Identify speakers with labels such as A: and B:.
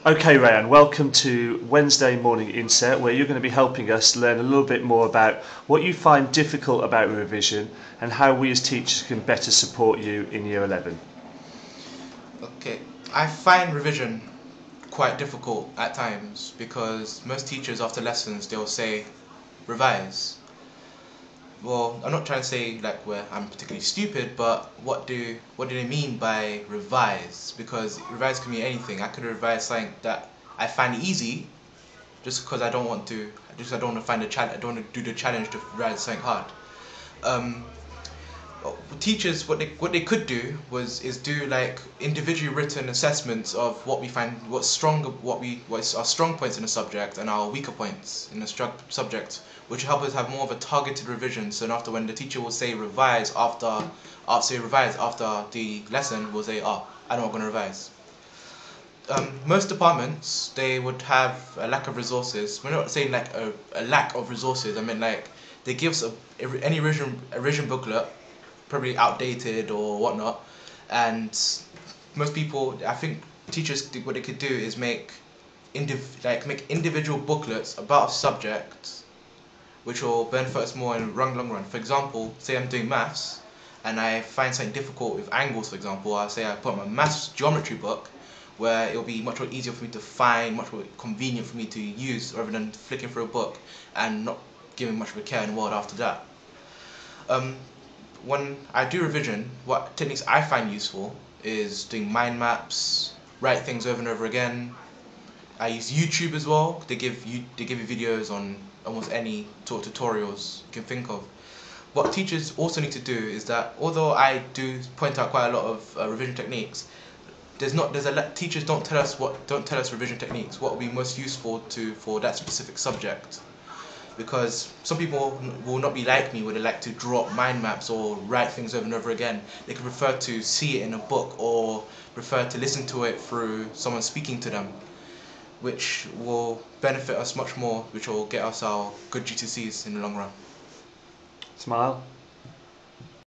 A: Okay, Rayan, welcome to Wednesday Morning Inset, where you're going to be helping us learn a little bit more about what you find difficult about revision and how we as teachers can better support you in Year 11.
B: Okay, I find revision quite difficult at times because most teachers after lessons they'll say revise. Well, I'm not trying to say like where I'm particularly stupid, but what do they mean by revise? Because revise can mean anything. I could revise something that I find easy just because I don't want to. Just I don't want to find the challenge. I don't want to do the challenge to revise something hard. Um, Teachers what they could do is do like individually written assessments of what we find what's our strong points in the subject and our weaker points in the subject, which will help us have more of a targeted revision. So after when the teacher will say revise after the lesson, we'll say, oh, I know I'm going to revise. Most departments they would have a lack of resources. We're not saying like a lack of resources. I mean like they give us any revision booklet, probably outdated or whatnot, and most people, I think teachers what they could do is make make individual booklets about a subject which will benefit us more in the long run. For example, say I'm doing maths and I find something difficult with angles, for example, I say I put my maths geometry book where it'll be much more easier for me to find, much more convenient for me to use rather than flicking through a book and not giving much of a care in the world after that. Um, when I do revision, what techniques I find useful is doing mind maps, write things over and over again. I use YouTube as well. They give you videos on almost any sort of tutorials you can think of. What teachers also need to do is that although I do point out quite a lot of revision techniques, teachers don't tell us revision techniques. What will be most useful for that specific subject, because some people will not be like me where they like to draw up mind maps or write things over and over again. They could prefer to see it in a book or prefer to listen to it through someone speaking to them, which will benefit us much more, which will get us our good GCSEs in the long run.
A: Smile.